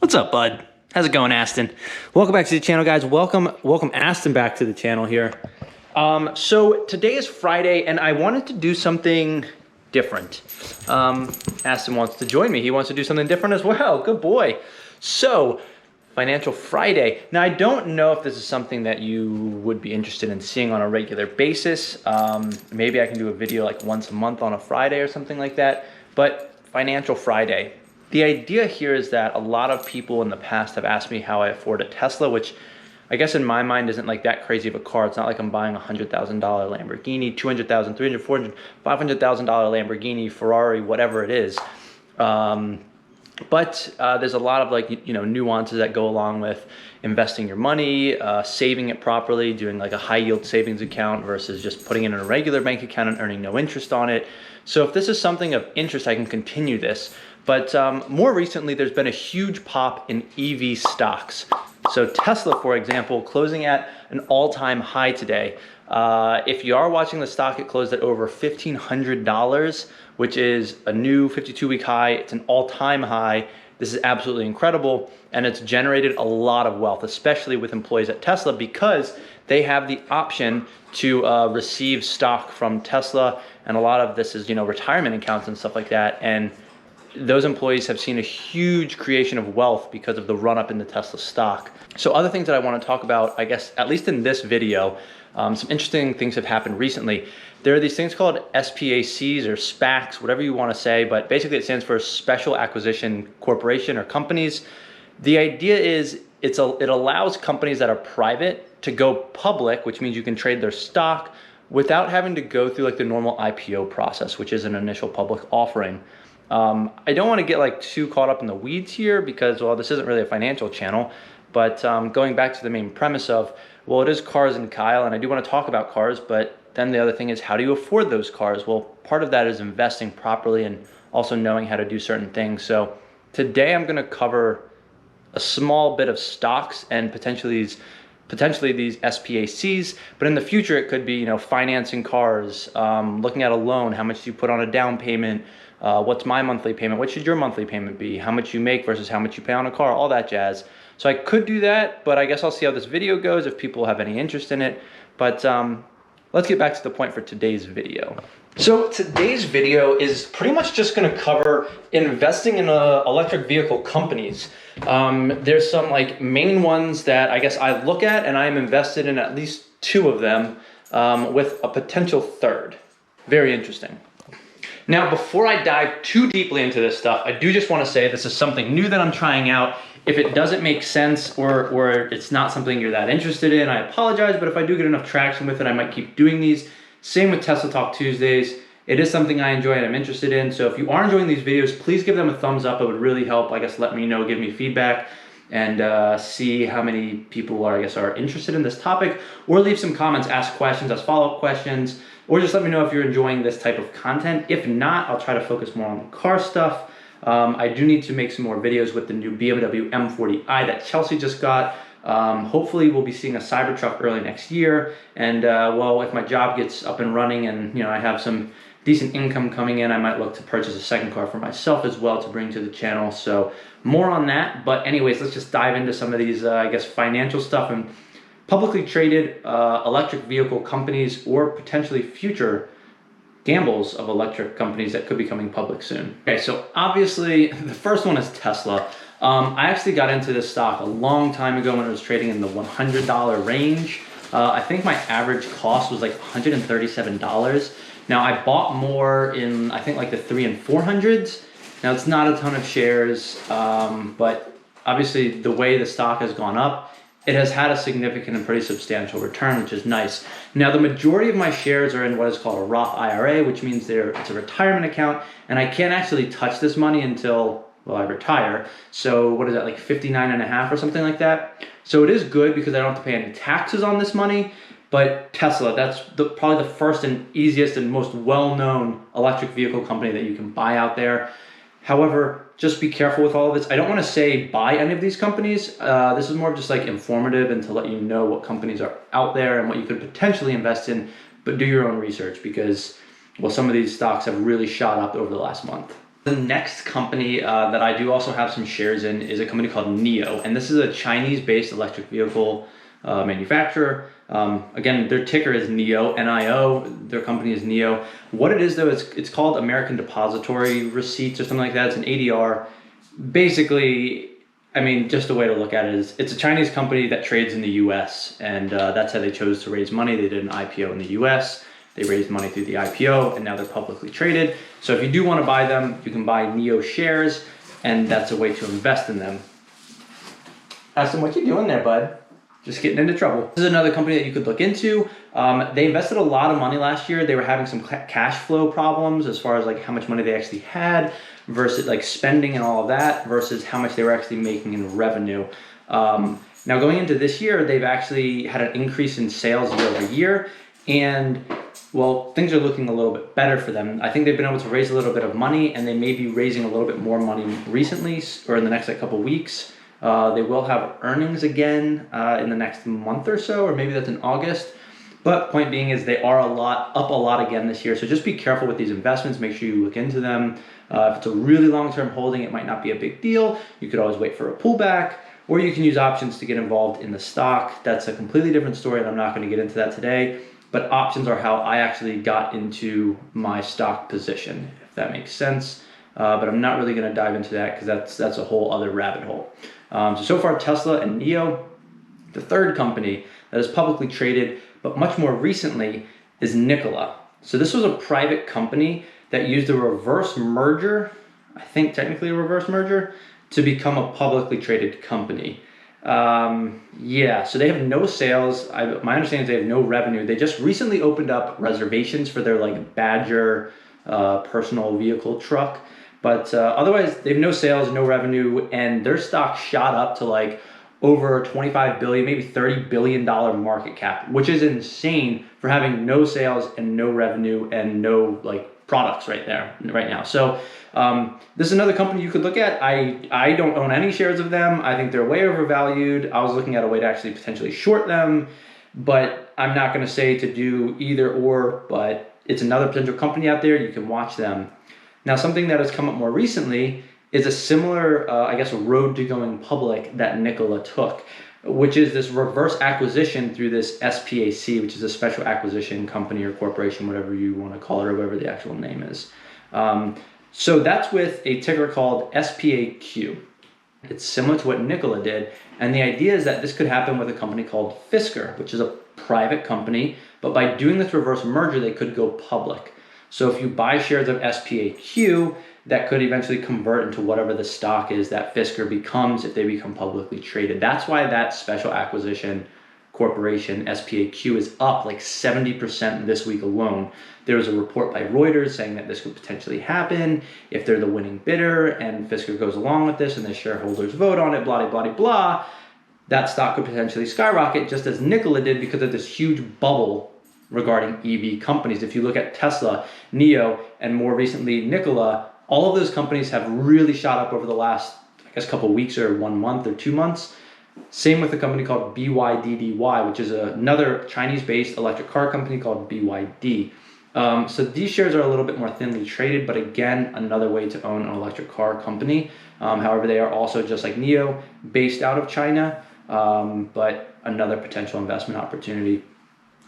What's up, bud? How's it going, Aston? Welcome back to the channel, guys. Welcome Aston back to the channel here. So today is Friday, and I wanted to do something different. Aston wants to join me. He wants to do something different as well. Good boy. So, Financial Friday. Now, I don't know if this is something that you would be interested in seeing on a regular basis. Maybe I can do a video like once a month on a Friday or something like that. But Financial Friday. The idea here is that a lot of people in the past have asked me how I afford a Tesla, which I guess in my mind isn't like that crazy of a car. It's not like I'm buying a $100,000 Lamborghini, $200,000, $300,000, $400,000, $500,000 Lamborghini, Ferrari, whatever it is. But there's a lot of like, nuances that go along with investing your money, saving it properly, doing like a high yield savings account versus just putting it in a regular bank account and earning no interest on it. So if this is something of interest, I can continue this. But more recently, there's been a huge pop in EV stocks. So Tesla, for example, closing at an all-time high today. If you are watching the stock, it closed at over $1,500, which is a new 52-week high. It's an all-time high. This is absolutely incredible, and it's generated a lot of wealth, especially with employees at Tesla, because they have the option to receive stock from Tesla, and a lot of this is, retirement accounts and stuff like that. And those employees have seen a huge creation of wealth because of the run up in the Tesla stock. So other things that I want to talk about, I guess, at least in this video, some interesting things have happened recently. There are these things called SPACs or SPAQs, whatever you want to say, but basically it stands for Special Acquisition Corporation or companies. The idea is it allows companies that are private to go public, which means you can trade their stock without having to go through like the normal IPO process, which is an initial public offering. I don't want to get like too caught up in the weeds here because, well, this isn't really a financial channel, but going back to the main premise of, well, it is Cars and Kyle, and I do want to talk about cars, but then the other thing is, how do you afford those cars? Well, part of that is investing properly and also knowing how to do certain things. So today I'm going to cover a small bit of stocks and potentially these SPACs, but in the future it could be, financing cars, looking at a loan, how much do you put on a down payment, what's my monthly payment, what should your monthly payment be, how much you make versus how much you pay on a car, all that jazz. So I could do that, but I guess I'll see how this video goes if people have any interest in it. But let's get back to the point for today's video. So today's video is pretty much just going to cover investing in electric vehicle companies. There's some like main ones that I guess I look at, and I'm invested in at least 2 of them with a potential third. Very interesting. Now, before I dive too deeply into this stuff, I do just want to say this is something new that I'm trying out. If it doesn't make sense or it's not something you're that interested in, I apologize, but if I do get enough traction with it, I might keep doing these. Same with Tesla Talk Tuesdays. It is something I enjoy and I'm interested in. So if you are enjoying these videos, please give them a thumbs up. It would really help, I guess, let me know, give me feedback, and see how many people are interested in this topic, or leave some comments, ask questions, ask follow-up questions, or just let me know if you're enjoying this type of content. If not, I'll try to focus more on the car stuff. I do need to make some more videos with the new BMW M40i that Chelsea just got. Hopefully we'll be seeing a Cybertruck early next year. And well, if my job gets up and running and I have some decent income coming in, I might look to purchase a second car for myself as well to bring to the channel. So more on that. But anyways, let's just dive into some of these, financial stuff and publicly traded electric vehicle companies, or potentially future gambles of electric companies that could be coming public soon. Okay, so obviously the first one is Tesla. I actually got into this stock a long time ago when it was trading in the $100 range. I think my average cost was like $137. Now I bought more in, I think, like the 300s and 400s. Now it's not a ton of shares, but obviously the way the stock has gone up, it has had a significant and pretty substantial return, which is nice. Now, the majority of my shares are in what is called a Roth IRA, which means it's a retirement account, and I can't actually touch this money until, well, I retire. So what is that, like 59.5 or something like that? So it is good because I don't have to pay any taxes on this money. But Tesla, that's probably the first and easiest and most well-known electric vehicle company that you can buy out there. However, just be careful with all of this. I don't want to say buy any of these companies. This is more of just like informative and to let you know what companies are out there and what you could potentially invest in, but do your own research because, well, some of these stocks have really shot up over the last month. The next company that I do also have some shares in is a company called NIO, and this is a Chinese-based electric vehicle manufacturer. Again, their ticker is NIO, N-I-O. Their company is NIO. What it is, though, it's called American Depository Receipts or something like that. It's an ADR. Basically, I mean, just a way to look at it is it's a Chinese company that trades in the U.S., and that's how they chose to raise money. They did an IPO in the U.S., they raised money through the IPO, and now they're publicly traded. So if you do want to buy them, you can buy NIO shares, and that's a way to invest in them. Austin, what you doing there, bud? Just getting into trouble. This is another company that you could look into. They invested a lot of money last year. They were having some cash flow problems as far as like how much money they actually had versus like spending and all of that versus how much they were actually making in revenue. Now going into this year, they've actually had an increase in sales year over year. And well, things are looking a little bit better for them. I think they've been able to raise a little bit of money, and they may be raising a little bit more money recently or in the next like couple weeks. They will have earnings again in the next month or so, or maybe that's in August. But point being is they are up a lot again this year. So just be careful with these investments. Make sure you look into them. If it's a really long-term holding, it might not be a big deal. You could always wait for a pullback, or you can use options to get involved in the stock. That's a completely different story, and I'm not going to get into that today. But options are how I actually got into my stock position, if that makes sense. But I'm not really going to dive into that because that's a whole other rabbit hole. So far, Tesla and NIO. The third company that is publicly traded, but much more recently, is NKLA. So this was a private company that used a reverse merger, I think technically a reverse merger, to become a publicly traded company. So they have no sales. My understanding is they have no revenue. They just recently opened up reservations for their like Badger personal vehicle truck. But otherwise, they have no sales, no revenue, and their stock shot up to like over $25 billion, maybe $30 billion market cap, which is insane for having no sales and no revenue and no like products right now. So this is another company you could look at. I don't own any shares of them. I think they're way overvalued. I was looking at a way to actually potentially short them, but I'm not going to say to do either or, but it's another potential company out there. You can watch them. Now, something that has come up more recently is a similar, road to going public that NKLA took, which is this reverse acquisition through this SPAC, which is a special acquisition company or corporation, whatever you want to call it, or whatever the actual name is. So that's with a ticker called SPAQ. It's similar to what NKLA did, and the idea is that this could happen with a company called Fisker, which is a private company, but by doing this reverse merger, they could go public. So if you buy shares of SPAQ, that could eventually convert into whatever the stock is that Fisker becomes if they become publicly traded. That's why that special acquisition corporation, SPAQ, is up like 70% this week alone. There was a report by Reuters saying that this could potentially happen if they're the winning bidder and Fisker goes along with this and the shareholders vote on it, blah, blah, blah, blah. That stock could potentially skyrocket just as NKLA did because of this huge bubble regarding EV companies. If you look at Tesla, NIO, and more recently NKLA, all of those companies have really shot up over the last, couple weeks or 1 month or 2 months. Same with a company called BYDDY, which is another Chinese-based electric car company called BYD. So these shares are a little bit more thinly traded, but again, another way to own an electric car company. However, they are also just like NIO, based out of China, but another potential investment opportunity.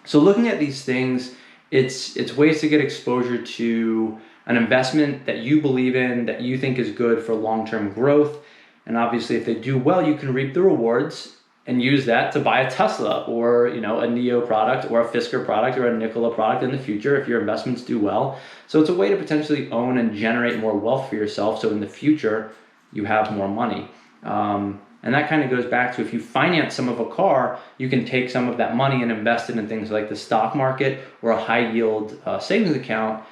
So looking at these things, it's ways to get exposure to an investment that you believe in, that you think is good for long-term growth. And obviously, if they do well, you can reap the rewards and use that to buy a Tesla or a NIO product or a Fisker product or a NKLA product in the future if your investments do well. So it's a way to potentially own and generate more wealth for yourself. So in the future, you have more money. And that kind of goes back to if you finance some of a car, you can take some of that money and invest it in things like the stock market or a high yield savings account.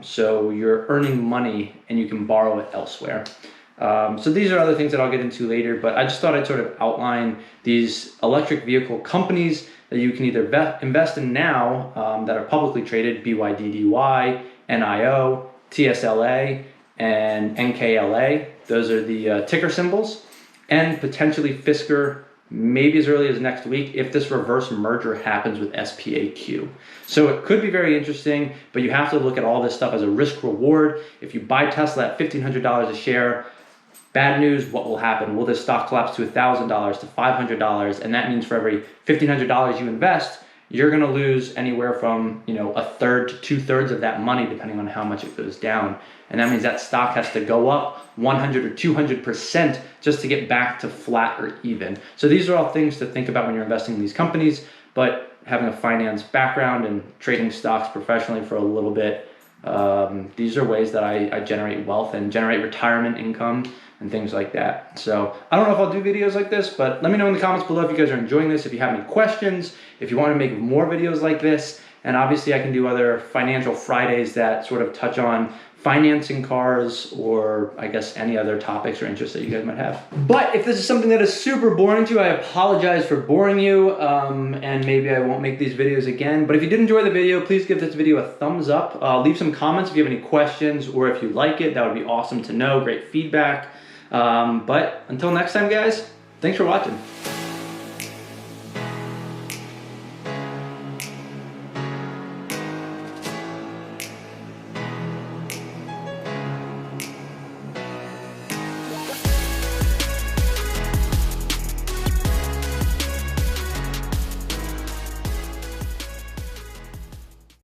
So you're earning money and you can borrow it elsewhere. So these are other things that I'll get into later, but I just thought I'd sort of outline these electric vehicle companies that you can either invest in now that are publicly traded: BYDDY, NIO, TSLA, and NKLA. Those are the ticker symbols, and potentially Fisker maybe as early as next week if this reverse merger happens with SPAQ. So it could be very interesting, but you have to look at all this stuff as a risk reward. If you buy Tesla at $1,500 a share, bad news, what will happen? Will this stock collapse to $1,000 to $500? And that means for every $1,500 you invest, you're going to lose anywhere from, a third to 2/3 of that money, depending on how much it goes down. And that means that stock has to go up 100 or 200% just to get back to flat or even. So these are all things to think about when you're investing in these companies. But having a finance background and trading stocks professionally for a little bit, these are ways that I generate wealth and generate retirement income and things like that. So I don't know if I'll do videos like this, but let me know in the comments below if you guys are enjoying this, if you have any questions, if you want to make more videos like this. And obviously I can do other financial Fridays that sort of touch on financing cars, or I guess any other topics or interests that you guys might have. But if this is something that is super boring to you, I apologize for boring you, and maybe I won't make these videos again. But if you did enjoy the video, please give this video a thumbs up. Leave some comments if you have any questions, or if you like it, that would be awesome to know. Great feedback. But until next time, guys, thanks for watching.